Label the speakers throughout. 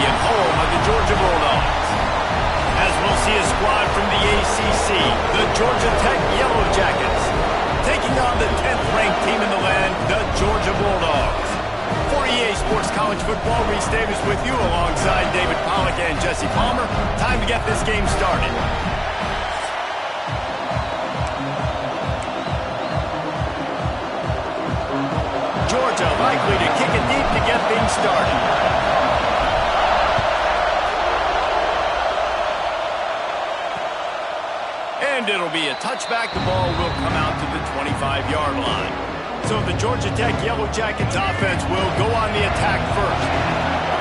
Speaker 1: Stadium, home of the Georgia Bulldogs. As we'll see a squad from the ACC, the Georgia Tech Yellow Jackets, taking on the 10th-ranked team in the land, the Georgia Bulldogs. For EA Sports College Football, Reese Davis with you alongside David Pollack and Jesse Palmer. Time to get this game started. Georgia likely to kick it deep to get things started. And it'll be a touchback. The ball will come out to the 25-yard line. So the Georgia Tech Yellow Jackets offense will go on the attack first.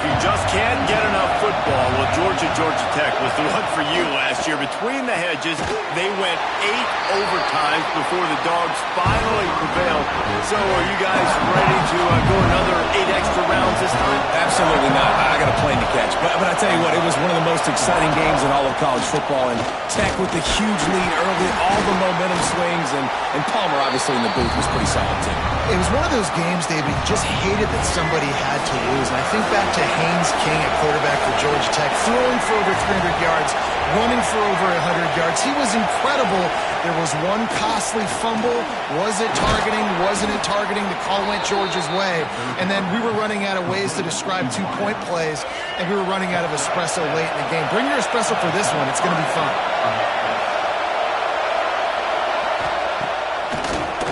Speaker 1: If you just can't get enough football, well, Georgia Tech was the one for you last year. Between the hedges, they went 8 overtimes before the Dogs finally prevailed. So are you guys ready to go another 8 extra rounds this time?
Speaker 2: Absolutely not. I got a plane to catch. But I tell you what, it was one of the most exciting games in all of college football. And Tech with the huge lead early, all the momentum swings, and Palmer obviously in the booth was pretty solid too.
Speaker 3: It was one of those games, David, you just hated that somebody had to lose. And I think back to Haynes King at quarterback for Georgia Tech, throwing for over 300 yards, running for over 100 yards. He was incredible. There was one costly fumble. Was it targeting? Wasn't it targeting? The call went Georgia's way. And then we were running out of ways to describe two-point plays, and we were running out of espresso late in the game. Bring your espresso for this one. It's going to be fun.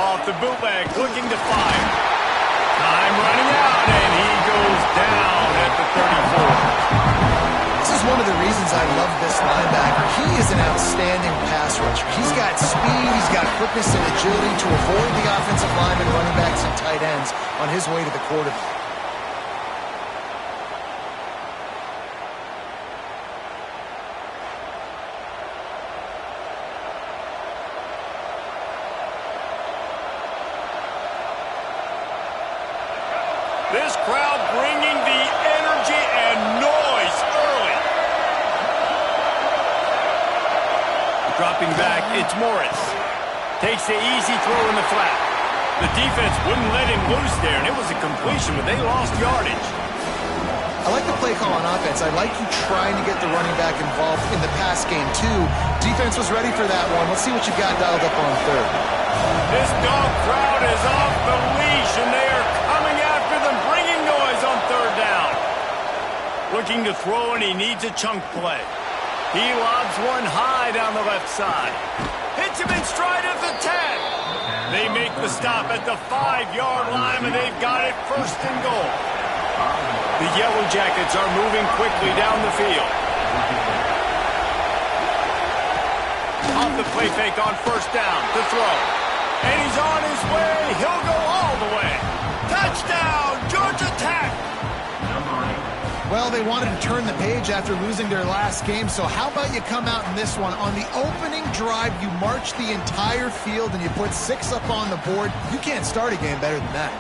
Speaker 1: Off the bootleg, looking to fire. Time running out, and he goes down at the 34.
Speaker 3: This is one of the reasons I love this linebacker. He is an outstanding pass rusher. He's got speed, he's got quickness and agility to avoid the offensive linemen, running backs, and tight ends on his way to the quarterback.
Speaker 1: This crowd bringing the energy and noise early. Dropping back, it's Morris. Takes the easy throw in the flat. The defense wouldn't let him loose there, and it was a completion, but they lost yardage.
Speaker 3: I like the play call on offense. I like you trying to get the running back involved in the pass game, too. Defense was ready for that one. Let's see what you got dialed up on third.
Speaker 1: This dog crowd is off the leash, and they are coming after them, bringing noise on third down. Looking to throw, and he needs a chunk play. He lobs one high down the left side. Hits him in stride at the 10. They make the stop at the 5-yard line, and they've got it first and goal. The Yellow Jackets are moving quickly down the field. Off the play fake on first down to throw. And he's on his way. He'll go all the way. Touchdown, Georgia Tech.
Speaker 3: Well, they wanted to turn the page after losing their last game, so how about you come out in this one? On the opening drive, you march the entire field and you put 6 up on the board. You can't start a game better than that.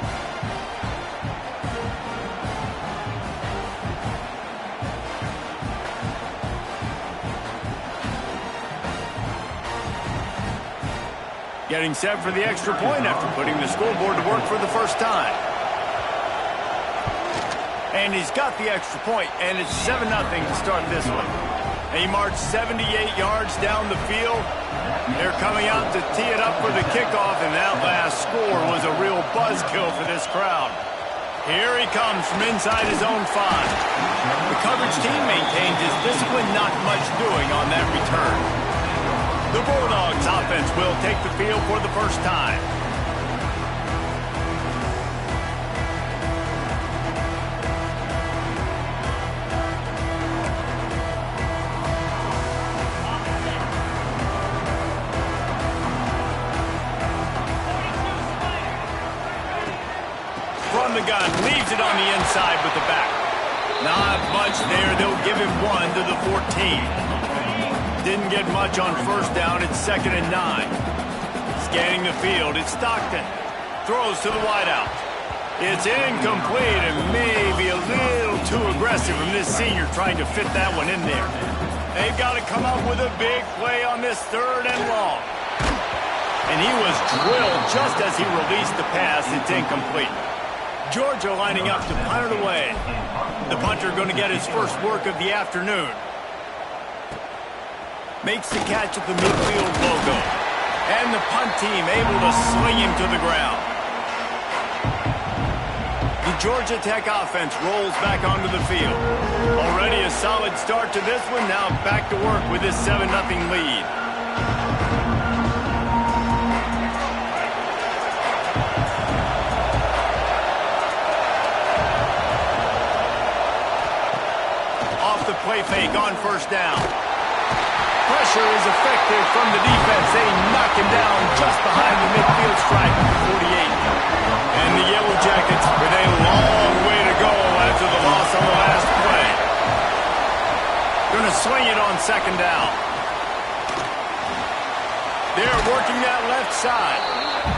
Speaker 1: Getting set for the extra point after putting the scoreboard to work for the first time. And he's got the extra point, and it's 7-0 to start this one. He marched 78 yards down the field. They're coming out to tee it up for the kickoff, and that last score was a real buzzkill for this crowd. Here he comes from inside his own 5. The coverage team maintains his discipline, not much doing on that return. The Bulldogs offense will take the field for the first time. From the gun, leaves it on the inside with the back. Not much there. They'll give him 1 to the 14. Didn't get much on first down. It's 2nd and 9. Scanning the field. It's Stockton. Throws to the wideout. It's incomplete and maybe a little too aggressive from this senior trying to fit that one in there. They've got to come up with a big play on this 3rd and long. And he was drilled just as he released the pass. It's incomplete. Georgia lining up to punt it away. The punter going to get his first work of the afternoon. Makes the catch at the midfield logo. And the punt team able to sling him to the ground. The Georgia Tech offense rolls back onto the field. Already a solid start to this one. Now back to work with this 7-0 lead. Off the play fake on first down. Pressure is effective from the defense. They knock him down just behind the midfield stripe at the 48. And the Yellow Jackets with a long way to go after the loss on the last play. Going to swing it on second down. They're working that left side.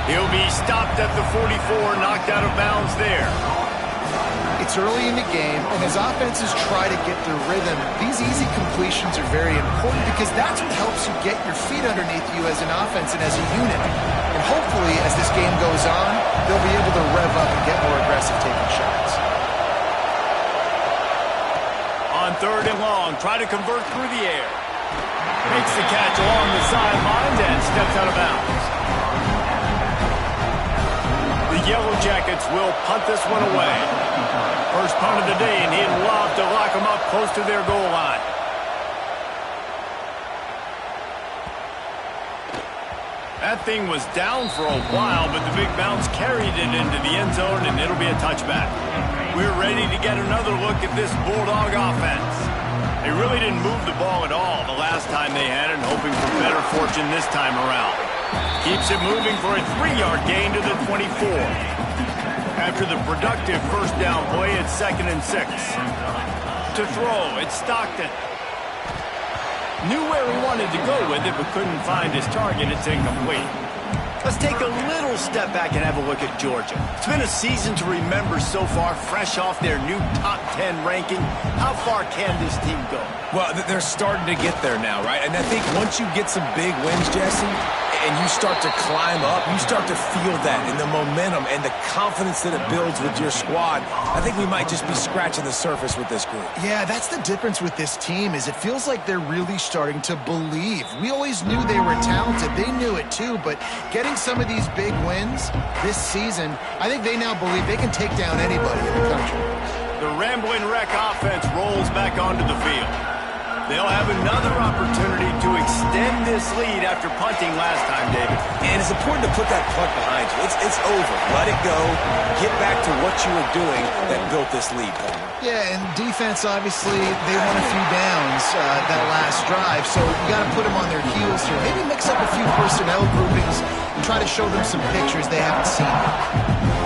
Speaker 1: He'll be stopped at the 44, knocked out of bounds there.
Speaker 3: It's early in the game, and as offenses try to get their rhythm, these easy completions are very important because that's what helps you get your feet underneath you as an offense and as a unit. And hopefully, as this game goes on, they'll be able to rev up and get more aggressive taking shots.
Speaker 1: On third and long, try to convert through the air. Makes the catch along the sidelines and steps out of bounds. The Yellow Jackets will punt this one away. First punt of the day, and he'd love to lock them up close to their goal line. That thing was down for a while, but the big bounce carried it into the end zone, and it'll be a touchback. We're ready to get another look at this Bulldog offense. They really didn't move the ball at all the last time they had it, hoping for better fortune this time around. Keeps it moving for a 3-yard gain to the 24. After the productive first down play, it's 2nd and 6. To throw, it's Stockton. Knew where he wanted to go with it, but couldn't find his target. It's incomplete. Let's take a little step back and have a look at Georgia. It's been a season to remember so far, fresh off their new top 10 ranking. How far can this team go?
Speaker 2: Well, they're starting to get there now, right? And I think once you get some big wins, Jesse, and you start to climb up, you start to feel that and the momentum and the confidence that it builds with your squad. I think we might just be scratching the surface with this group.
Speaker 3: Yeah, that's the difference with this team is it feels like they're really starting to believe. We always knew they were talented. They knew it too, but getting some of these big wins this season, I think they now believe they can take down anybody in the country.
Speaker 1: The Ramblin' Wreck offense rolls back onto the field. They'll have another opportunity to extend this lead after punting last time, David.
Speaker 2: And it's important to put that punt behind you. It's over. Let it go. Get back to what you were doing that built this lead, Palmer.
Speaker 3: Yeah, and defense, obviously, they won a few downs that last drive, so you got to put them on their heels here. Maybe mix up a few personnel groupings and try to show them some pictures they haven't seen.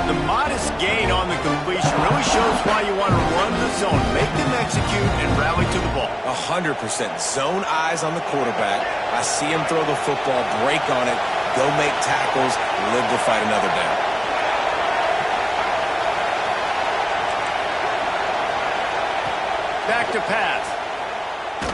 Speaker 1: The modest gain on the completion really shows why you want to run the zone, make them execute, and rally to the ball.
Speaker 2: 100%. Zone eyes on the quarterback. I see him throw the football, break on it, go make tackles, live to fight another down.
Speaker 1: Back to pass.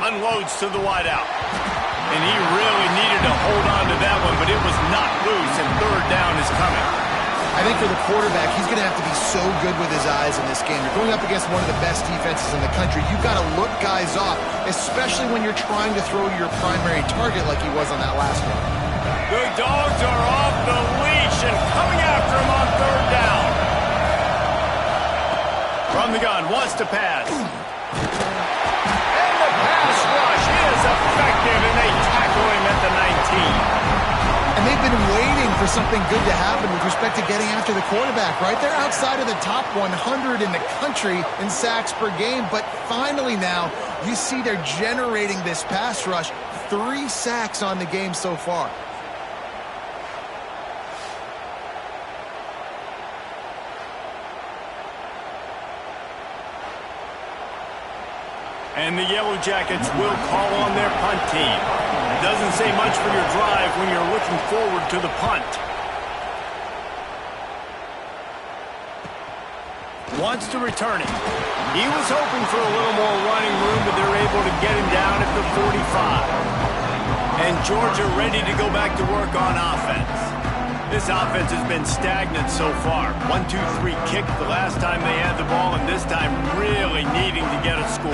Speaker 1: Unloads to the wideout. And he really needed to hold on to that one, but it was not loose, and third down is coming.
Speaker 3: I think for the quarterback, he's going to have to be so good with his eyes in this game. You're going up against one of the best defenses in the country. You've got to look guys off, especially when you're trying to throw your primary target like he was on that last one.
Speaker 1: The Dogs are off the leash and coming after him on third down. From the gun, wants to pass. And the pass rush is effective, and they tackle him at the 19.
Speaker 3: And they've been waiting for something good to happen with respect to getting after the quarterback, right? They're outside of the top 100 in the country in sacks per game, but finally now you see they're generating this pass rush. 3 sacks on the game so far.
Speaker 1: And the Yellow Jackets will call on their punt team. It doesn't say much for your drive when you're looking forward to the punt. Wants to return it. He was hoping for a little more running room, but they're able to get him down at the 45. And Georgia ready to go back to work on offense. This offense has been stagnant so far. 1-2-3 kick the last time they had the ball, and this time really needing to get a score.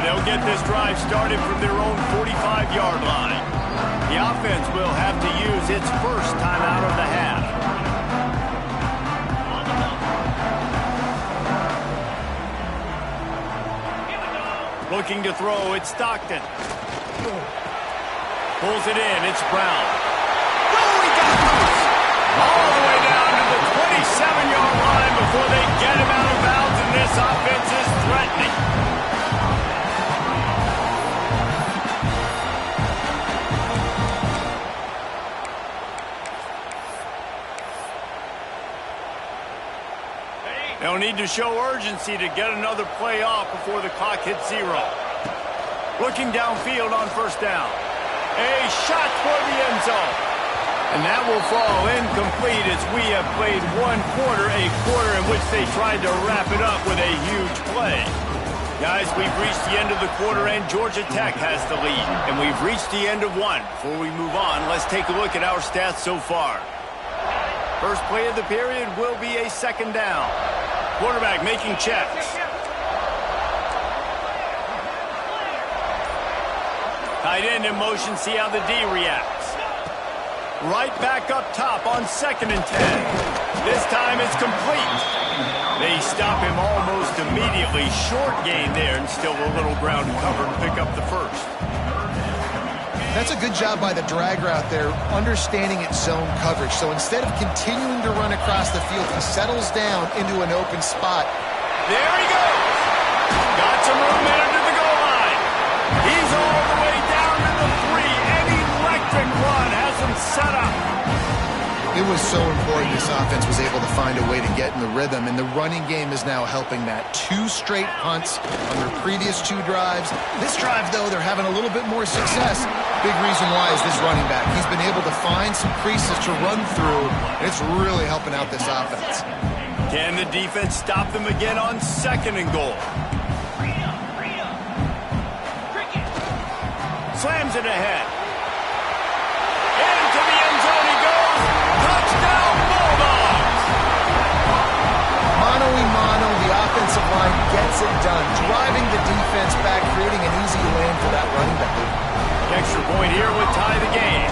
Speaker 1: They'll get this drive started from their own 45-yard line. The offense will have to use its first timeout of the half. Looking to throw, it's Stockton. Pulls it in, it's Brown. Oh, he got loose! All the way down to the 27-yard line before they get him out of bounds, and this offense is threatening. They'll need to show urgency to get another play off before the clock hits 0. Looking downfield on first down. A shot for the end zone. And that will fall incomplete as we have played one quarter, a quarter in which they tried to wrap it up with a huge play. Guys, we've reached the end of the quarter and Georgia Tech has the lead. And we've reached the end of one. Before we move on, let's take a look at our stats so far. First play of the period will be a second down. Quarterback making checks. Tight end in motion, see how the D reacts. Right back up top on 2nd and 10. This time it's complete. They stop him almost immediately. Short gain there and still a little ground to cover to pick up the first.
Speaker 3: That's a good job by the drag route there, understanding its zone coverage. So instead of continuing to run across the field, he settles down into an open spot.
Speaker 1: There he goes. Got some room in under the goal line. He's all the way down to the 3. An electric run has him set up.
Speaker 3: It was so important this offense was able to find a way to get in the rhythm, and the running game is now helping that. 2 straight punts on their previous 2 drives. This drive, though, they're having a little bit more success. Big reason why is this running back. He's been able to find some creases to run through, and it's really helping out this offense.
Speaker 1: Can the defense stop them again on 2nd and goal? Slams it ahead. Into the end zone he goes. Touchdown, Bulldogs!
Speaker 3: Mano-a-mano, the offensive line gets it done, driving the defense back, creating an easy lane for that running back.
Speaker 1: The extra point here would tie the game.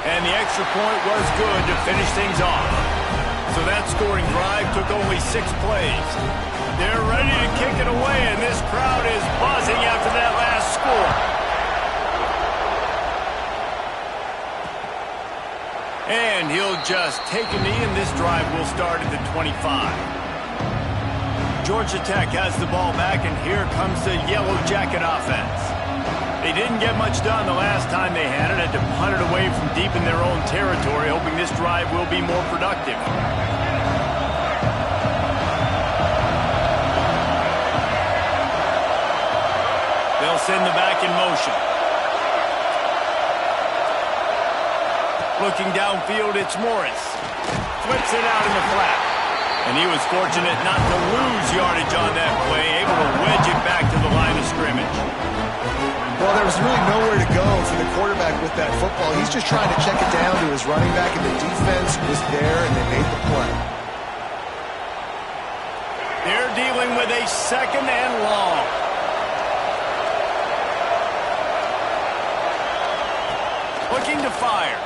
Speaker 1: And the extra point was good to finish things off. So that scoring drive took only 6 plays. They're ready to kick it away, and this crowd is buzzing after that last score. And he'll just take a knee, and this drive will start at the 25. Georgia Tech has the ball back, and here comes the Yellow Jacket offense. They didn't get much done the last time they had it. Had to punt it away from deep in their own territory, hoping this drive will be more productive. They'll send the back in motion. Looking downfield, it's Morris. Flips it out in the flat. And he was fortunate not to lose yardage on that play, able to wedge it back to the line of scrimmage.
Speaker 3: Well, there was really nowhere to go for the quarterback with that football. He's just trying to check it down to his running back, and the defense was there, and they made the play.
Speaker 1: They're dealing with a 2nd and long. Looking to fire.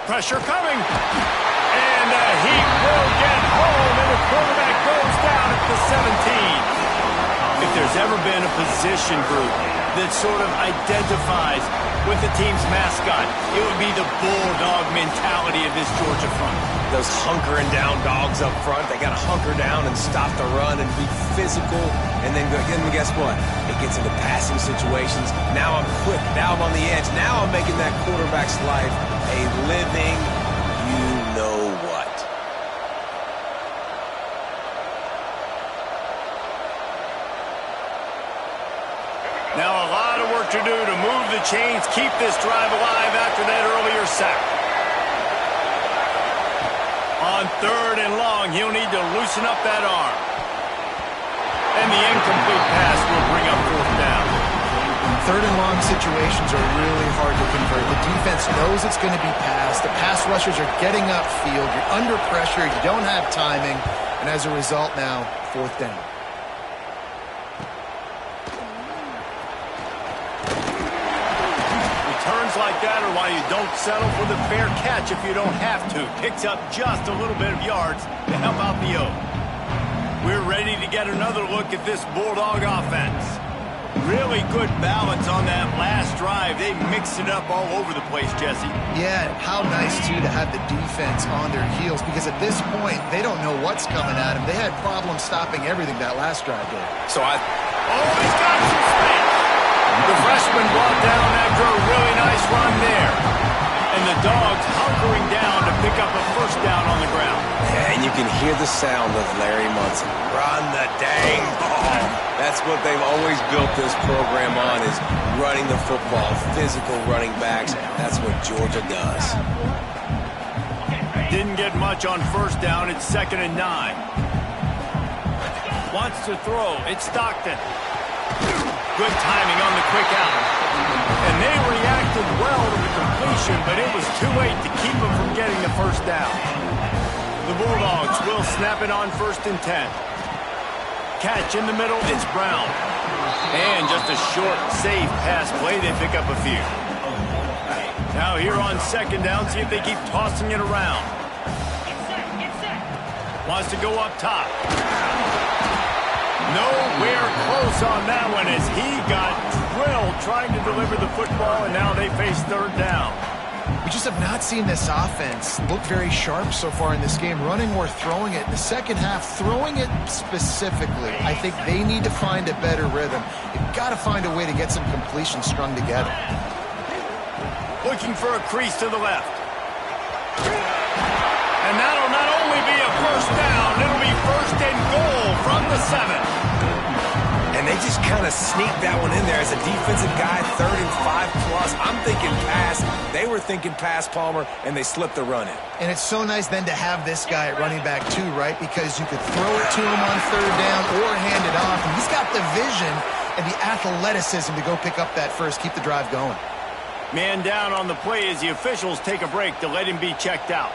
Speaker 1: Pressure coming. And he will get home, and the quarterback goes down at the 17. If there's ever been a position group that sort of identifies with the team's mascot, it would be the bulldog mentality of this Georgia front.
Speaker 2: Those hunkering down dogs up front, they got to hunker down and stop the run and be physical. And then guess what? It gets into passing situations. Now I'm quick. Now I'm on the edge. Now I'm making that quarterback's life a living you-know-what.
Speaker 1: Now a lot of work to do to move the chains, keep this drive alive after that earlier sack. On 3rd and long, he'll need to loosen up that arm. And the incomplete pass will bring up 4th down.
Speaker 3: Third and long situations are really hard to convert. The defense knows it's going to be passed. The pass rushers are getting upfield. You're under pressure. You don't have timing. And as a result now, fourth down.
Speaker 1: Returns like that are why you don't settle for the fair catch if you don't have to. Picks up just a little bit of yards to help out the O. We're ready to get another look at this Bulldog offense. Really good balance on that last drive. They mixed it up all over the place, Jesse.
Speaker 3: Yeah, how nice, too, to have the defense on their heels, because at this point, they don't know what's coming at them. They had problems stopping everything that last drive did.
Speaker 2: So
Speaker 1: Oh, he's got some space. The freshman brought down after a really nice run there. And the Dogs hunkering down to pick up a first down on the ground.
Speaker 2: Yeah, and you can hear the sound of Larry Munson. Run the dang ball. That's what they've always built this program on, is running the football, physical running backs. That's what Georgia does.
Speaker 1: Didn't get much on first down. It's 2nd and 9. Wants to throw. It's Stockton. Good timing on the quick out. And they reacted well to the completion, but it was too late to keep them from getting the first down. The Bulldogs will snap it on 1st and 10. Catch in the middle, it's Brown. And just a short, safe pass play, they pick up a few. Now here on 2nd down, see if they keep tossing it around. Wants to go up top. Nowhere close on that one as he got drilled trying to deliver the football, and now they face 3rd down.
Speaker 3: We just have not seen this offense look very sharp so far in this game, running or throwing it. In the second half, throwing it specifically, I think they need to find a better rhythm. You've got to find a way to get some completions strung together.
Speaker 1: Looking for a crease to the left. And that'll not only be a first down, it'll be 1st and goal from the 7.
Speaker 2: And they just kind of sneaked that one in there as a defensive guy, 3rd and 5+. I'm thinking pass. They were thinking pass, Palmer, and they slipped the run in.
Speaker 3: And it's so nice then to have this guy at running back too, right? Because you could throw it to him on 3rd down or hand it off. And he's got the vision and the athleticism to go pick up that first, keep the drive going.
Speaker 1: Man down on the play as the officials take a break to let him be checked out.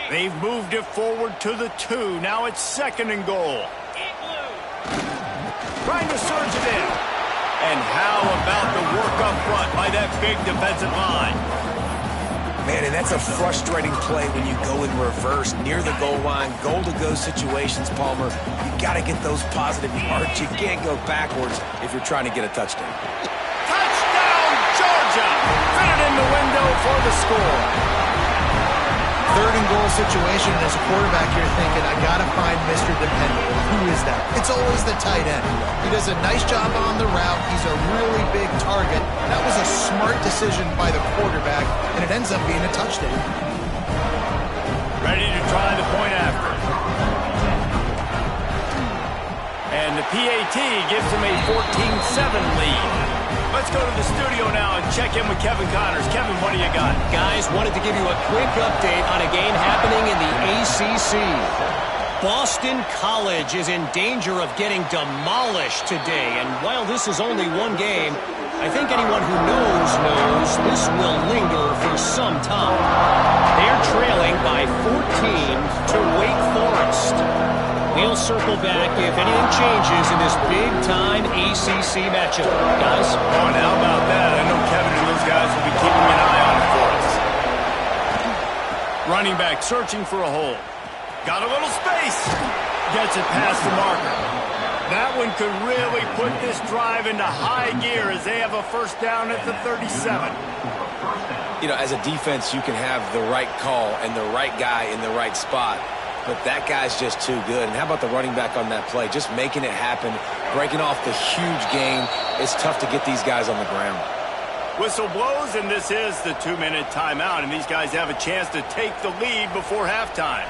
Speaker 1: They've moved it forward to the 2. Now it's 2nd and goal. Trying to surge it in. And how about the work up front by that big defensive line?
Speaker 2: Man, and that's a frustrating play when you go in reverse near the goal line, goal-to-go situations, Palmer. You got to get those positive yards. You can't go backwards if you're trying to get a touchdown.
Speaker 1: Touchdown, Georgia! Fit it in the window for the score.
Speaker 3: 3rd and goal situation, and as a quarterback, you're thinking, I got to find Mr. Dependable. Who is that? It's always the tight end. He does a nice job on the route. He's a really big target. That was a smart decision by the quarterback, and it ends up being a touchdown.
Speaker 1: Ready to try the point after. And the PAT gives him a 14-7 lead. Let's go to the studio now and check in with Kevin Connors. Kevin, what do you got?
Speaker 4: Guys, wanted to give you a quick update on a game happening in the ACC. Boston College is in danger of getting demolished today. And while this is only one game, I think anyone who knows this will linger for some time. They're trailing by 14 to Wake Forest. We'll circle back if anything changes in this big-time ACC matchup. Guys?
Speaker 1: Oh, and how about that? I know Kevin and those guys will be keeping an eye on it for us. Running back searching for a hole. Got a little space. Gets it past the marker. That one could really put this drive into high gear as they have a first down at the 37.
Speaker 2: You know, as a defense, you can have the right call and the right guy in the right spot. But that guy's just too good. And how about the running back on that play? Just making it happen, breaking off the huge gain. It's tough to get these guys on the ground.
Speaker 1: Whistle blows, and this is the 2-minute timeout. And these guys have a chance to take the lead before halftime.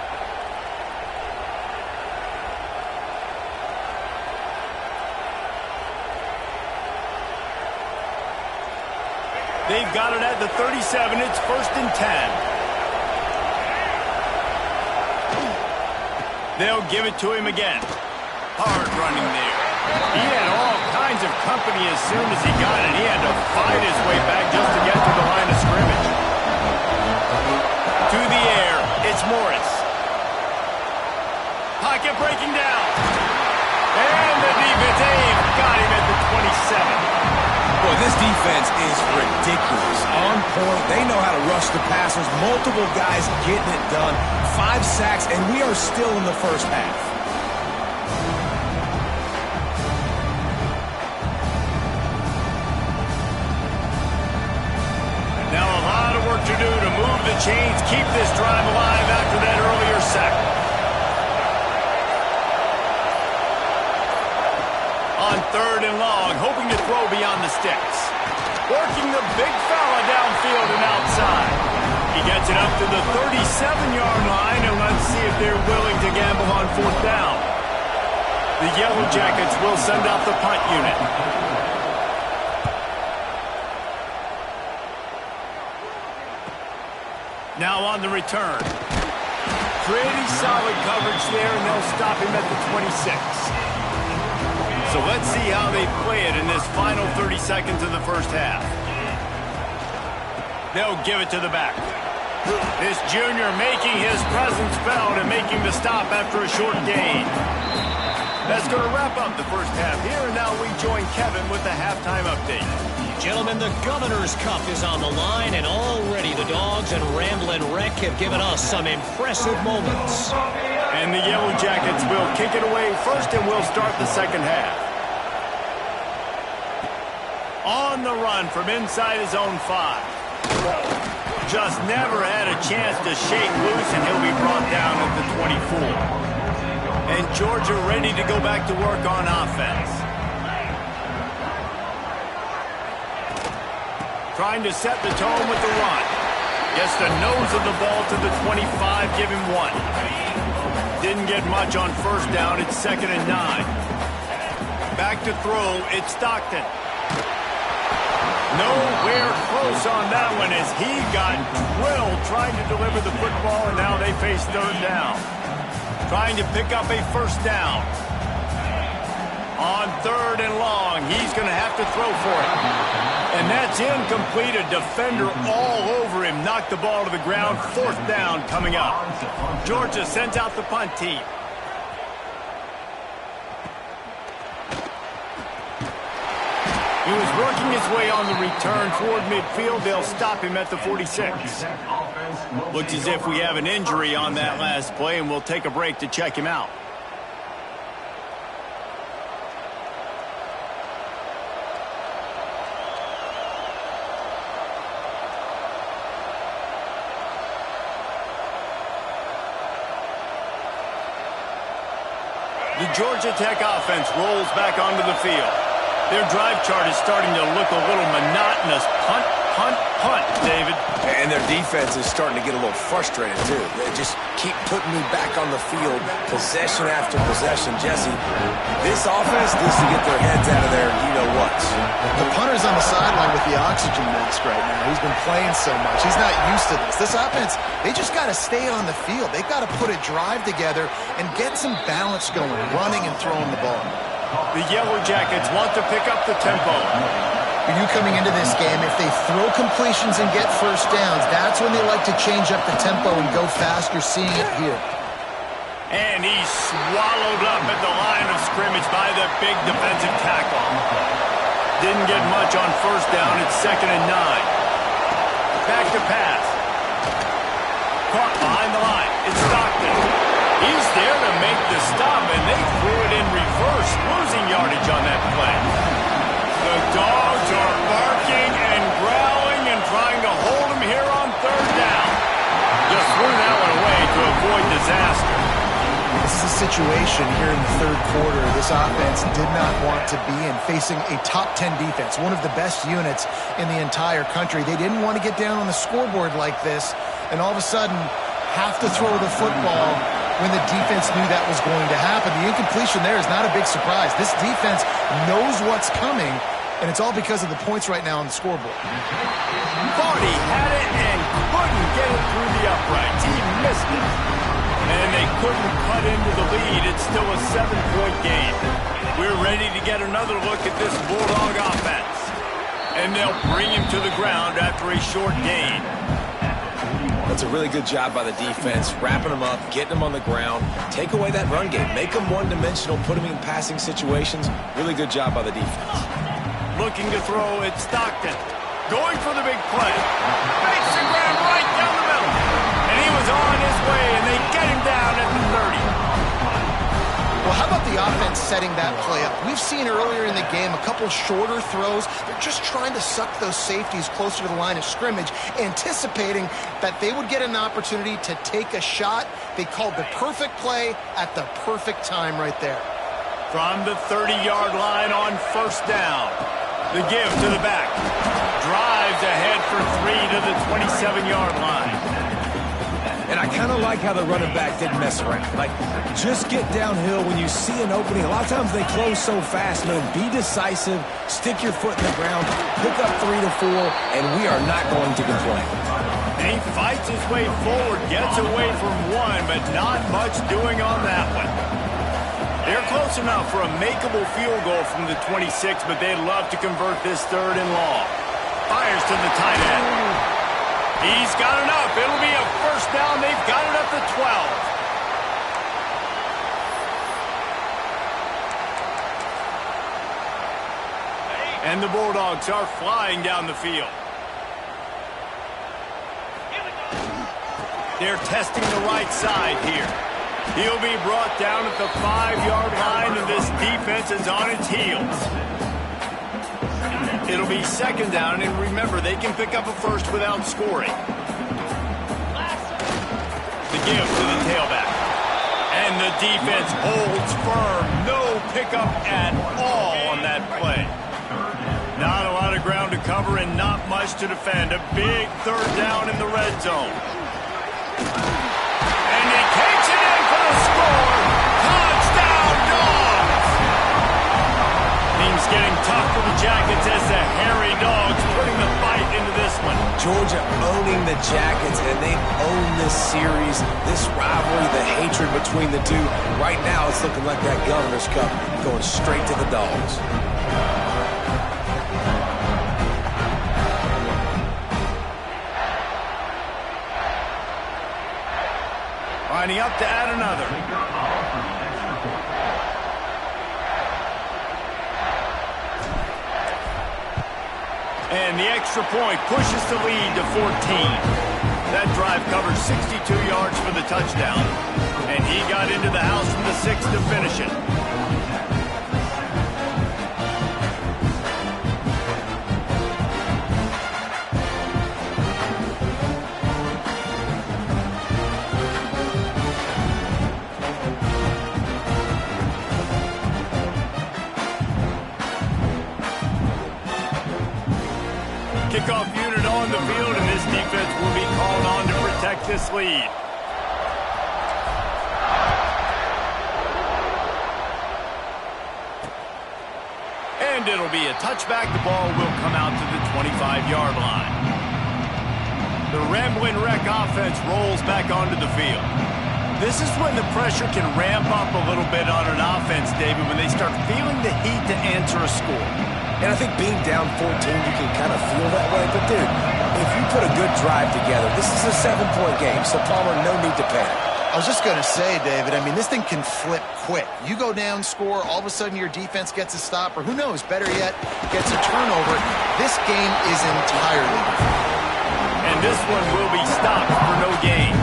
Speaker 1: They've got it at the 37. It's 1st and 10. They'll give it to him again. Hard running there. He had all kinds of company as soon as he got it. He had to fight his way back just to get to the line of scrimmage. To the air, it's Morris. Pocket breaking down. And the defense, they've got him at the 27.
Speaker 2: Boy, this defense is ridiculous. On point, they know how to rush the passers. Multiple guys getting it done. 5 sacks, and we are still in the first half.
Speaker 1: Now a lot of work to do to move the chains, keep this drive alive after that earlier sack. On 3rd and long, hoping to throw beyond the sticks. Working the big fella downfield and outside. He gets it up to the 37-yard line, and let's see if they're willing to gamble on 4th down. The Yellow Jackets will send out the punt unit. Now on the return. Pretty solid coverage there, and they'll stop him at the 26. So let's see how they play it in this final 30 seconds of the first half. They'll give it to the back. This junior making his presence felt and making the stop after a short gain. That's going to wrap up the first half here, and now we join Kevin with the halftime update.
Speaker 4: Gentlemen, the Governor's Cup is on the line, and already the Dogs and Ramblin' Wreck have given us some impressive moments.
Speaker 1: And the Yellow Jackets will kick it away first, and we'll start the second half. On the run from inside his own 5. Just never had a chance to shake loose, and he'll be brought down at the 24. And Georgia ready to go back to work on offense. Trying to set the tone with the run. Gets the nose of the ball to the 25, give him 1. Didn't get much on 1st down, it's 2nd and 9. Back to throw, it's Stockton. Nowhere close on that one as he got drilled trying to deliver the football, and now they face 3rd down. Trying to pick up a 1st down. On 3rd and long, he's going to have to throw for it. And that's incomplete. A defender all over him. Knocked the ball to the ground. 4th down coming up. Georgia sends out the punt team. He was working his way on the return toward midfield. They'll stop him at the 46. Looks as if we have an injury on that last play, and we'll take a break to check him out. The Georgia Tech offense rolls back onto the field. Their drive chart is starting to look a little monotonous. Punt, punt, punt, David.
Speaker 2: And their defense is starting to get a little frustrated, too. They just keep putting me back on the field, possession after possession. Jesse, this offense needs to get their heads out of there, you-know-what.
Speaker 3: The punter's on the sideline with the oxygen mask right now. He's been playing so much. He's not used to this. This offense, they just got to stay on the field. They've got to put a drive together and get some balance going, running and throwing the ball.
Speaker 1: The Yellow Jackets want to pick up the tempo.
Speaker 3: For you coming into this game, if they throw completions and get 1st downs, that's when they like to change up the tempo and go fast. You're seeing it here.
Speaker 1: And he's swallowed up at the line of scrimmage by the big defensive tackle. Didn't get much on 1st down. It's 2nd and 9. Back to pass. Caught behind the line. It's Stockton. He's there to make the stop, and they threw it in reverse, losing yardage on that play. The Dogs are barking and growling and trying to hold him here on 3rd down. Just threw that one away to avoid disaster.
Speaker 3: This is a situation here in the 3rd quarter this offense did not want to be in, facing a top 10 defense, one of the best units in the entire country. They didn't want to get down on the scoreboard like this, and all of a sudden have to throw the football when the defense knew that was going to happen. The incompletion there is not a big surprise. This defense knows what's coming, And it's all because of the points right now on the scoreboard.
Speaker 1: Thought he had it and couldn't get it through the uprights. He missed it. And they couldn't cut into the lead. It's still a 7-point game. We're ready to get another look at this Bulldog offense. And they'll bring him to the ground after a short gain.
Speaker 2: That's a really good job by the defense, wrapping them up, getting them on the ground, take away that run game, make them one-dimensional, put them in passing situations. Really good job by the defense.
Speaker 1: Looking to throw at Stockton. Going for the big play. Makes the grab right down the middle. And he was on his way, and they get him down at the 30.
Speaker 3: Well, how about the offense setting that play up? We've seen earlier in the game a couple shorter throws. They're just trying to suck those safeties closer to the line of scrimmage, anticipating that they would get an opportunity to take a shot. They called the perfect play at the perfect time right there.
Speaker 1: From the 30-yard line on first down. The give to the back. Drives ahead for 3 to the 27-yard line.
Speaker 2: And I kind of like how the running back didn't mess around. Like, just get downhill when you see an opening. A lot of times they close so fast, man. Be decisive, stick your foot in the ground, pick up 3 to 4, and we are not going to complain.
Speaker 1: And he fights his way forward, gets away from one, but not much doing on that one. They're close enough for a makeable field goal from the 26, but they'd love to convert this 3rd and long. Fires to the tight end. He's got enough. It'll be a first down. They've got it up to 12. And the Bulldogs are flying down the field. They're testing the right side here. He'll be brought down at the 5-yard line, and this defense is on its heels. It'll be 2nd down, and remember, they can pick up a first without scoring. The give to the tailback. And the defense holds firm. No pickup at all on that play. Not a lot of ground to cover and not much to defend. A big 3rd down in the red zone. And he takes it in for the score. Touchdown, Dogs! Things getting tough for the Jackets as the hairy Dogs putting the fight into this one.
Speaker 2: Georgia owning the Jackets, and they've owned this series, this rivalry, the hatred between the two. Right now, it's looking like that Governor's Cup going straight to the Dogs.
Speaker 1: Lining up to add another. And the extra point pushes the lead to 14. That drive covered 62 yards for the touchdown. And he got into the house from the 6 to finish it. Kickoff unit on the field, and this defense will be called on to protect this lead. And it'll be a touchback. The ball will come out to the 25-yard line. The Ramblin' Wreck offense rolls back onto the field. This is when the pressure can ramp up a little bit on an offense, David, when they start feeling the heat to answer a score.
Speaker 2: And I think being down 14, you can kind of feel that way. But, dude, if you put a good drive together, this is a 7-point game, so Palmer, no need to panic.
Speaker 3: I was just going to say, David, I mean, this thing can flip quick. You go down, score, all of a sudden your defense gets a stop, or who knows, better yet, gets a turnover. This game is entirely different.
Speaker 1: And this one will be stopped for no gain.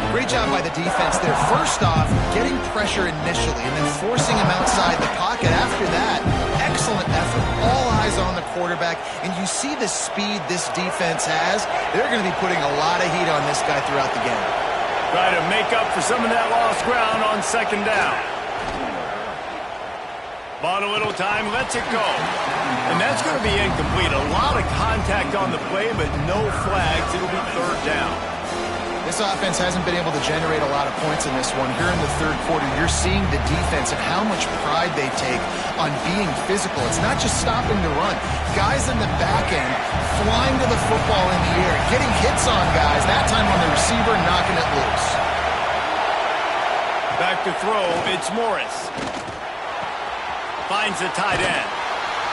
Speaker 3: Great job by the defense there. First off, getting pressure initially and then forcing him outside the pocket. After that, excellent effort. All eyes on the quarterback. And you see the speed this defense has. They're going to be putting a lot of heat on this guy throughout the game.
Speaker 1: Try to make up for some of that lost ground on 2nd down. Bought a little time, lets it go. And that's going to be incomplete. A lot of contact on the play, but no flags. It'll be 3rd down.
Speaker 3: This offense hasn't been able to generate a lot of points in this one. Here in the third quarter, you're seeing the defense and how much pride they take on being physical. It's not just stopping the run. Guys in the back end flying to the football in the air, getting hits on guys, that time on the receiver, knocking it loose.
Speaker 1: Back to throw, it's Morris. Finds the tight end.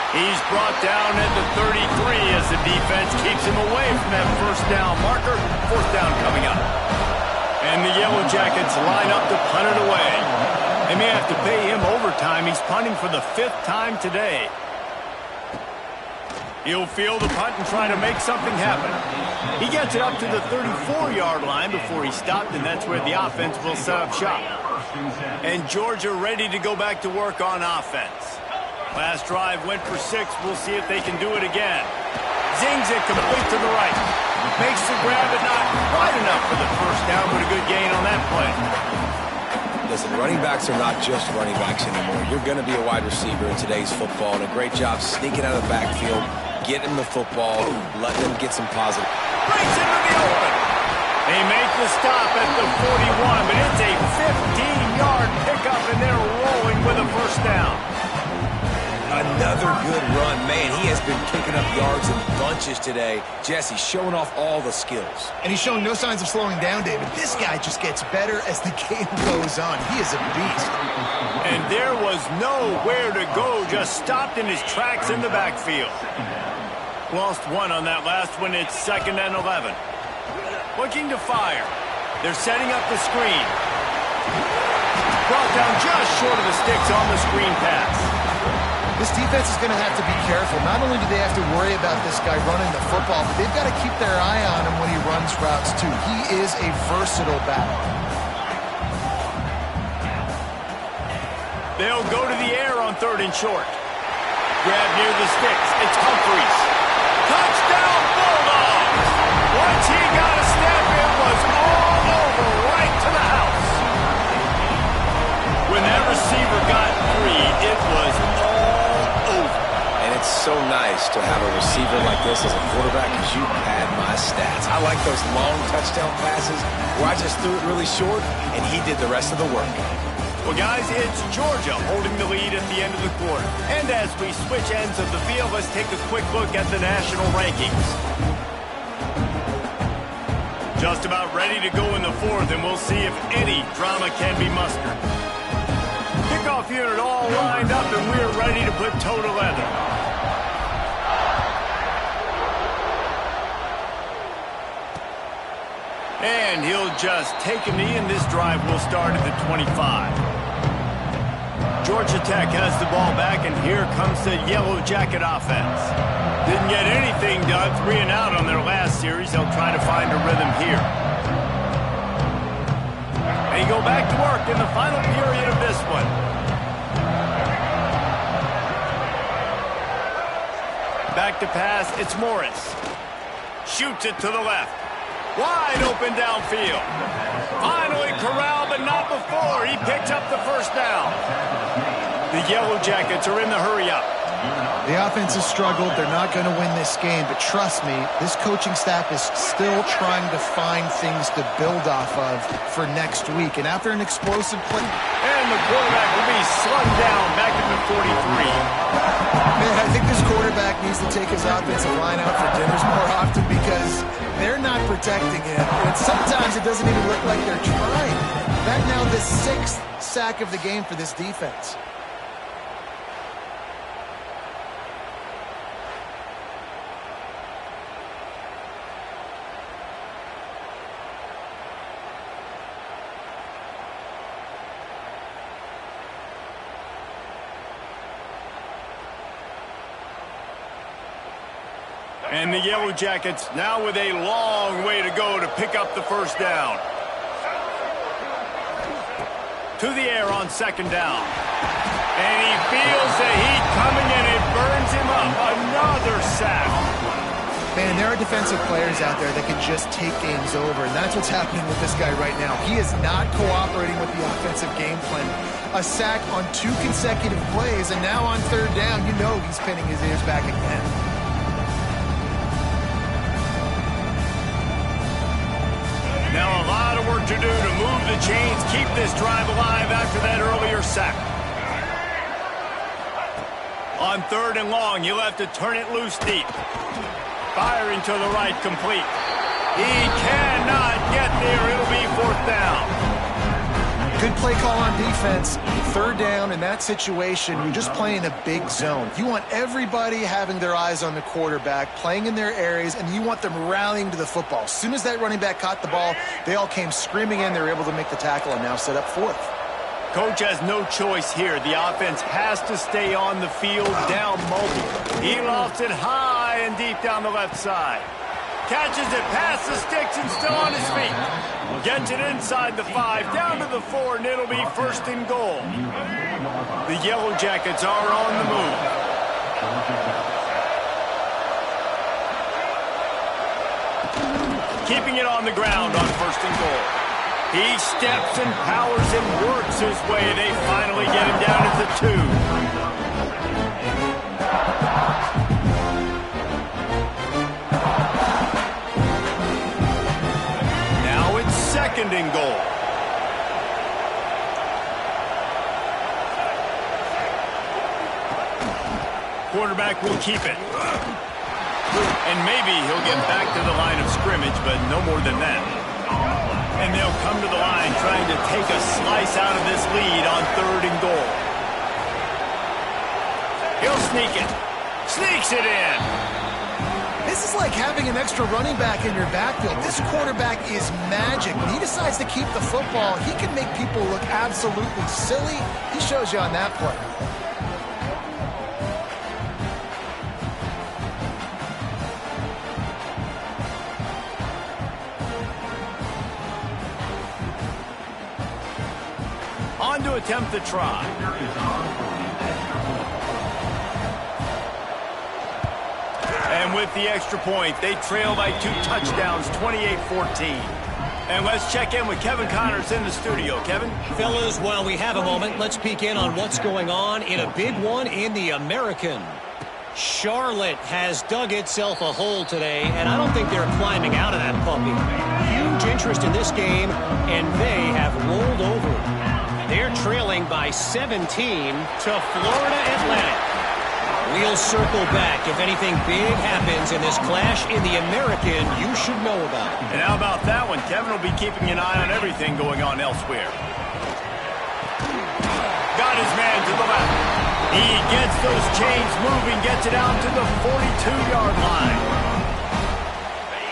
Speaker 1: He's brought down at the 33 as the defense keeps him away from that first down marker. Fourth down coming up. And the Yellow Jackets line up to punt it away. They may have to pay him overtime. He's punting for the 5th time today. He'll field the punt and try to make something happen. He gets it up to the 34-yard line before he stopped, and that's where the offense will set up shop. And Georgia ready to go back to work on offense. Last drive went for 6. We'll see if they can do it again. Zings it complete to the right. Makes the grab, but not quite enough for the first down, but a good gain on that play.
Speaker 2: Listen, running backs are not just running backs anymore. You're going to be a wide receiver in today's football, and a great job sneaking out of the backfield, getting the football, letting them get some positive.
Speaker 1: Breaks into the open. They make the stop at the 41, but it's a 15-yard pickup, and they're rolling with a first down.
Speaker 2: Another good run. Man, he has been picking up yards in bunches today. Jesse showing off all the skills.
Speaker 3: And he's showing no signs of slowing down, David. This guy just gets better as the game goes on. He is a beast.
Speaker 1: And there was nowhere to go, just stopped in his tracks in the backfield. Lost one on that last one. It's 2nd and 11. Looking to fire. They're setting up the screen. Brought down just short of the sticks on the screen pass.
Speaker 3: This defense is going to have to be careful. Not only do they have to worry about this guy running the football, but they've got to keep their eye on him when he runs routes too. He is a versatile back.
Speaker 1: They'll go to the air on 3rd and short. Grab near the sticks. It's Humphries. Touchdown Bulldogs! Once he got a step, it was all over right to the house. When that receiver got free, it was all over.
Speaker 2: And it's so nice to have a receiver like this as a quarterback because you pad my stats. I like those long touchdown passes where I just threw it really short and he did the rest of the work.
Speaker 1: Well, guys, it's Georgia holding the lead at the end of the quarter. And as we switch ends of the field, let's take a quick look at the national rankings. Just about ready to go in the 4th, and we'll see if any drama can be mustered. Kickoff unit all lined up, and we're ready to put toe to leather. And he'll just take a knee, and this drive will start at the 25. Georgia Tech has the ball back, and here comes the Yellow Jacket offense. Didn't get anything done, 3 and out on their last series. They'll try to find a rhythm here. They go back to work in the final period of this one. Back to pass, it's Morris. Shoots it to the left. Wide open downfield. Finally corralled, but not before. He picks up the first down. The Yellow Jackets are in the hurry-up.
Speaker 3: The offense has struggled. They're not going to win this game, but trust me, this coaching staff is still trying to find things to build off of for next week. And after an explosive play...
Speaker 1: And the quarterback will be slugged down back at the 43.
Speaker 3: Man, I think this quarterback needs to take his offensive line out for dinners more often because they're not protecting him. And sometimes it doesn't even look like they're trying. That now the 6th sack of the game for this defense.
Speaker 1: And the Yellow Jackets now with a long way to go to pick up the first down. To the air on 2nd down. And he feels the heat coming and it burns him up. Another sack.
Speaker 3: Man, there are defensive players out there that can just take games over, and that's what's happening with this guy right now. He is not cooperating with the offensive game plan. A sack on 2 consecutive plays, and now on 3rd down, you know he's pinning his ears back again.
Speaker 1: Now a to do to move the chains, keep this drive alive after that earlier sack. On 3rd and long, he'll have to turn it loose deep. Firing to the right, complete. He cannot get there. It'll be 4th down.
Speaker 3: Good play call on defense. 3rd down in that situation, you're just playing a big zone. You want everybody having their eyes on the quarterback, playing in their areas, and you want them rallying to the football. As soon as that running back caught the ball, they all came screaming in. They were able to make the tackle and now set up 4th.
Speaker 1: Coach has no choice here. The offense has to stay on the field, down mobile. He lofts it high and deep down the left side. Catches it past the sticks and still on his feet. Gets it inside the 5, down to the 4, and it'll be 1st and goal. The Yellow Jackets are on the move. Keeping it on the ground on 1st and goal. He steps and powers and works his way. They finally get him down at the 2. Now it's 2nd and goal. Quarterback will keep it. And maybe he'll get back to the line of scrimmage, but no more than that. And they'll come to the line trying to take a slice out of this lead on 3rd and goal. He'll sneak it. Sneaks it in.
Speaker 3: This is like having an extra running back in your backfield. This quarterback is magic. When he decides to keep the football, he can make people look absolutely silly. He shows you on that play.
Speaker 1: On to attempt the try. And with the extra point, they trail by 2 touchdowns, 28-14. And let's check in with Kevin Connors in the studio. Kevin?
Speaker 4: Fellas, while we have a moment, let's peek in on what's going on in a big one in the American. Charlotte has dug itself a hole today, and I don't think they're climbing out of that puppy. Huge interest in this game, and they have rolled over. They're trailing by 17 to Florida Atlantic. We'll circle back if anything big happens in this clash in the American you should know about.
Speaker 1: And how about that one? Kevin will be keeping an eye on everything going on elsewhere. Got his man to the left. He gets those chains moving, gets it out to the 42-yard line.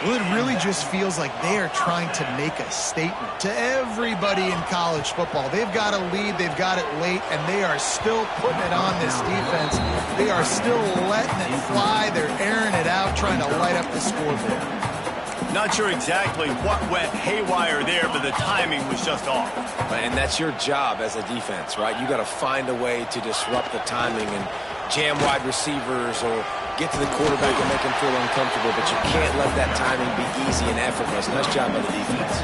Speaker 3: Well, it really just feels like they are trying to make a statement to everybody in college football. They've got a lead, they've got it late, and they are still putting it on this defense. They are still letting it fly. They're airing it out, trying to light up the scoreboard.
Speaker 1: Not sure exactly what went haywire there, but the timing was just off.
Speaker 2: And that's your job as a defense, right? You got to find a way to disrupt the timing and jam wide receivers or get to the quarterback and make him feel uncomfortable, but you can't let that timing be easy and effortless. Nice job by the defense.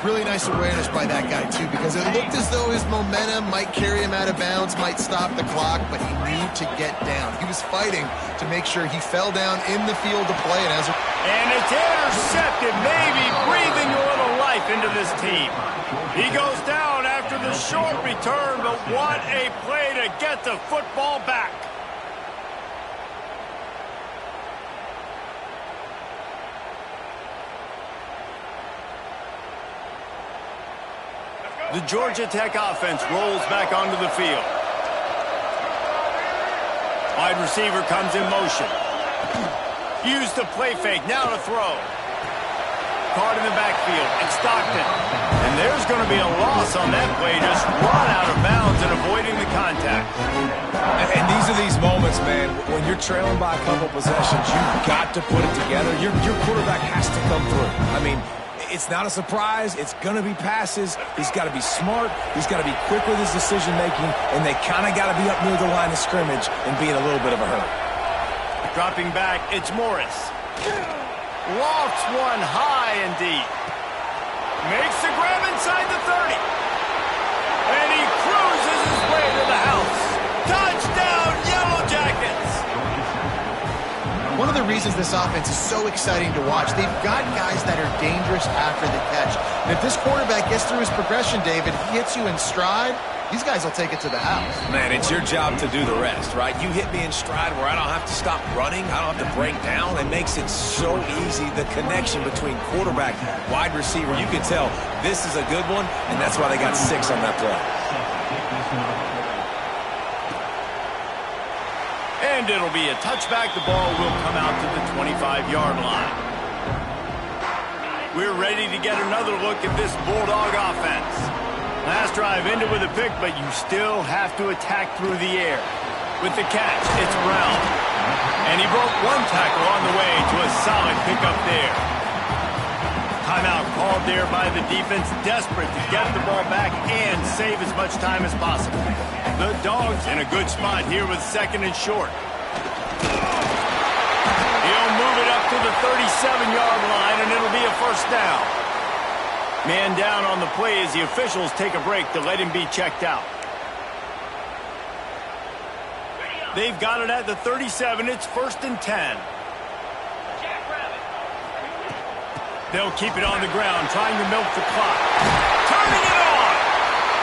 Speaker 3: Really nice awareness by that guy, too, because it looked as though his momentum might carry him out of bounds, might stop the clock, but he needed to get down. He was fighting to make sure he fell down in the field to play.
Speaker 1: And it's intercepted, maybe breathing a little life into this team. He goes down after the short return, but what a play to get the football back. The Georgia Tech offense rolls back onto the field. Wide receiver comes in motion. Use the play fake, now to throw. Caught in the backfield, it's Stockton. And there's going to be a loss on that play, just run out of bounds and avoiding the contact.
Speaker 2: And these are these moments, man, when you're trailing by a couple possessions, you've got to put it together. Your quarterback has to come through. I mean, it's not a surprise. It's going to be passes. He's got to be smart. He's got to be quick with his decision-making, and they kind of got to be up near the line of scrimmage and be in a little bit of a hurry.
Speaker 1: Dropping back, it's Morris. Lofts one high and deep. Makes the grab inside the 30. And he cruises his way to the house. Touchdown, Yellow Jackets!
Speaker 3: One of the reasons this offense is so exciting to watch. They've got guys that are dangerous after the catch. And if this quarterback gets through his progression, David, he hits you in stride, these guys will take it to the house.
Speaker 2: Man, it's your job to do the rest, right? You hit me in stride where I don't have to stop running. I don't have to break down. It makes it so easy, the connection between quarterback, wide receiver. You can tell this is a good one, and that's why they got 6 on that play.
Speaker 1: And it'll be a touchback. The ball will come out to the 25-yard line. We're ready to get another look at this Bulldog offense. Last drive ended with a pick, but you still have to attack through the air. With the catch, it's Brown. And he broke 1 tackle on the way to a solid pickup there. Timeout called there by the defense, desperate to get the ball back and save as much time as possible. The Dogs in a good spot here with 2nd and short. He'll move it up to the 37-yard line, and it'll be a first down. Man down on the play as the officials take a break to let him be checked out. They've got it at the 37. It's 1st and 10. They'll keep it on the ground, trying to milk the clock. Turning it on!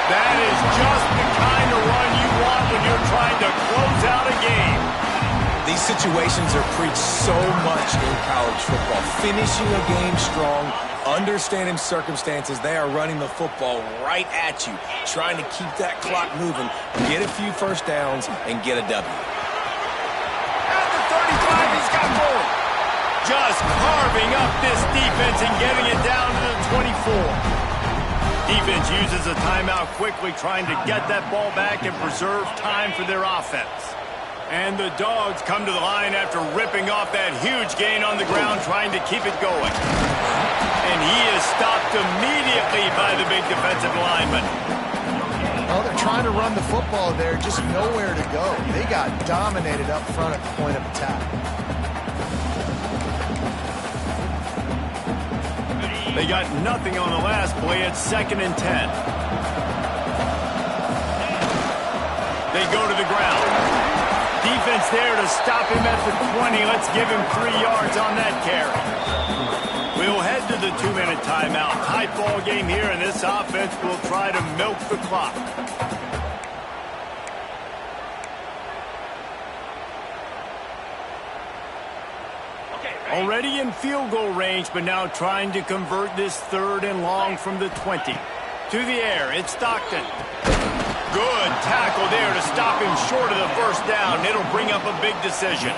Speaker 1: That is just the kind of run you want when you're trying to close out a game.
Speaker 2: These situations are preached so much in college football. Finishing a game strong, understanding circumstances. They are running the football right at you, trying to keep that clock moving, get a few first downs, and get a W.
Speaker 1: At the 35, he's got more. Just carving up this defense and getting it down to the 24. Defense uses a timeout quickly, trying to get that ball back and preserve time for their offense. And the Dogs come to the line after ripping off that huge gain on the ground, trying to keep it going. And he is stopped immediately by the big defensive lineman.
Speaker 3: Well, they're trying to run the football there, just nowhere to go. They got dominated up front at the point of attack.
Speaker 1: They got nothing on the last play. It's 2nd and 10. They go to the ground. Defense there to stop him at the 20. Let's give him 3 yards on that carry. We'll head to the 2-minute timeout. Tight ball game here, and this offense will try to milk the clock. Already in field goal range, but now trying to convert this 3rd and long from the 20. To the air, it's Stockton. Good tackle there to stop him short of the first down. It'll bring up a big decision.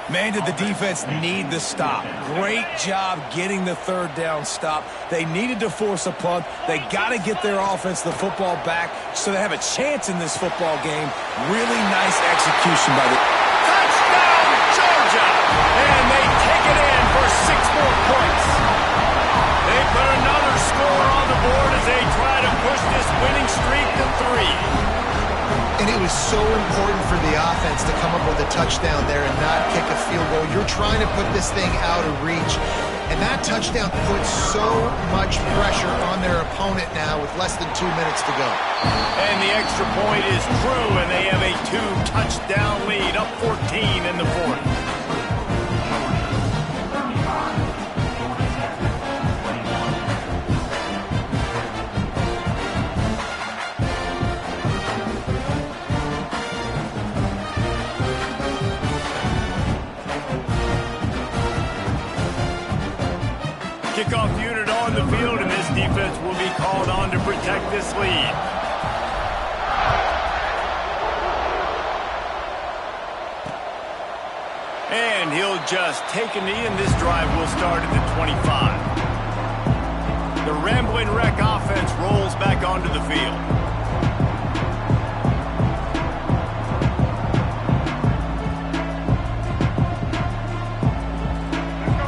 Speaker 2: Man, did the defense need the stop. Great job getting the 3rd down stop. They needed to force a punt. They got to get their offense the football back so they have a chance in this football game. Really nice execution by the...
Speaker 1: Touchdown, Georgia! And they take it in for 6 more points. They put another score on the board as they try to push this winning streak to 3.
Speaker 3: And it was so important for the offense to come up with a touchdown there and not kick a field goal. You're trying to put this thing out of reach. And that touchdown puts so much pressure on their opponent now with less than 2 minutes to go.
Speaker 1: And the extra point is true, and they have a 2-touchdown lead, up 14 in the 4th. Kickoff unit on the field, and this defense will be called on to protect this lead. And he'll just take a knee, and this drive will start at the 25. The Ramblin' Wreck offense rolls back onto the field.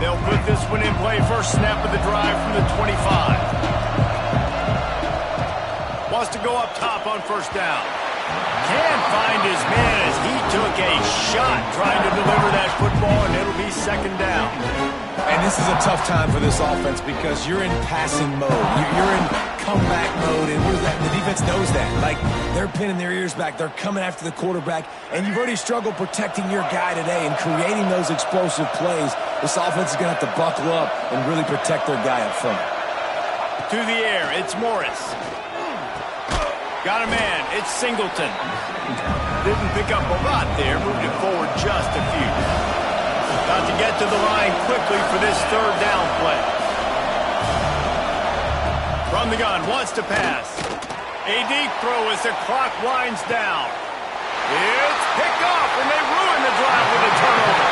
Speaker 1: They'll put this one in play. First snap of the drive from the 25. Wants to go up top on first down. Can't find his man as he took a shot trying to deliver that football, and it'll be 2nd down.
Speaker 2: And this is a tough time for this offense because you're in passing mode. You're in comeback mode, and what is that? The defense knows that. Like, they're pinning their ears back. They're coming after the quarterback, and you've already struggled protecting your guy today and creating those explosive plays. This offense is going to have to buckle up and really protect their guy up front.
Speaker 1: To the air, it's Morris. Got a man, it's Singleton. Didn't pick up a lot there, moved it forward just a few. Got to get to the line quickly for this third down play. From the gun, wants to pass. A deep throw as the clock winds down. It's picked off, and they ruin the drive with a turnover.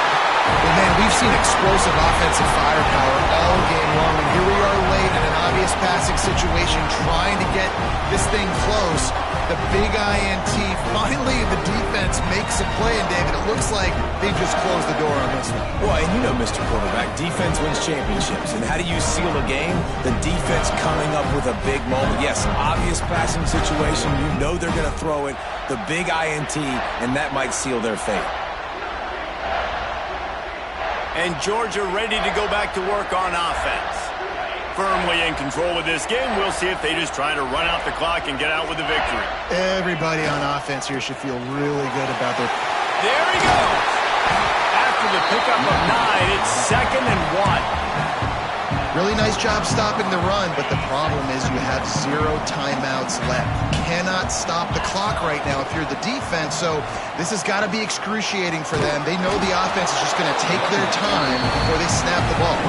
Speaker 3: Well, man, we've seen explosive offensive firepower all game long, and here we are late in an obvious passing situation trying to get this thing close. The big INT, finally the defense makes a play, and David, it looks like they just closed the door on this one.
Speaker 2: Well, and you know, Mr. Quarterback, defense wins championships. And how do you seal a game? The defense coming up with a big moment. Yes, obvious passing situation. You know they're going to throw it. The big INT, and that might seal their fate.
Speaker 1: And Georgia ready to go back to work on offense. Firmly in control of this game. We'll see if they just try to run out the clock and get out with the victory.
Speaker 3: Everybody on offense here should feel really good about their...
Speaker 1: There he goes. After the pickup of 9, it's 2nd and 1.
Speaker 3: Really nice job stopping the run, but the problem is you have 0 timeouts left. You cannot stop the clock right now if you're the defense, so this has got to be excruciating for them. They know the offense is just going to take their time before they snap the ball.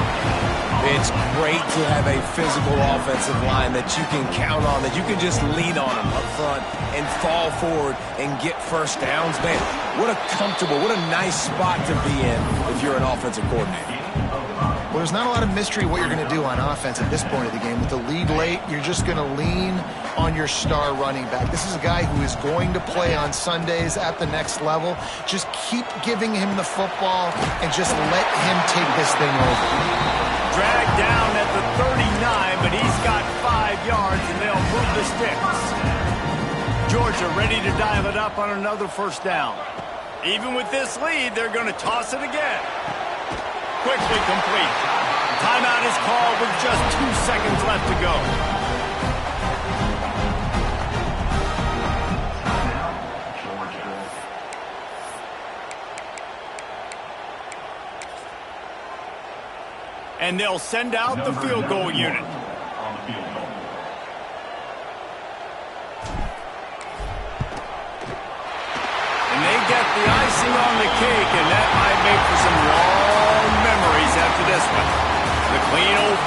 Speaker 2: It's great to have a physical offensive line that you can count on, that you can just lean on them up front and fall forward and get first downs. Man, what a comfortable, what a nice spot to be in if you're an offensive coordinator.
Speaker 3: Well, there's not a lot of mystery what you're going to do on offense at this point of the game. With the lead late, you're just going to lean on your star running back. This is a guy who is going to play on Sundays at the next level. Just keep giving him the football and just let him take this thing over.
Speaker 1: Dragged down at the 39, but he's got 5 yards, and they'll move the sticks. Georgia ready to dial it up on another first down. Even with this lead, they're going to toss it again. Quickly complete. Timeout is called with just 2 seconds left to go. And they'll send out the field goal unit. And they get the icing on the cake, and that might make for some long memories after this one. The clean old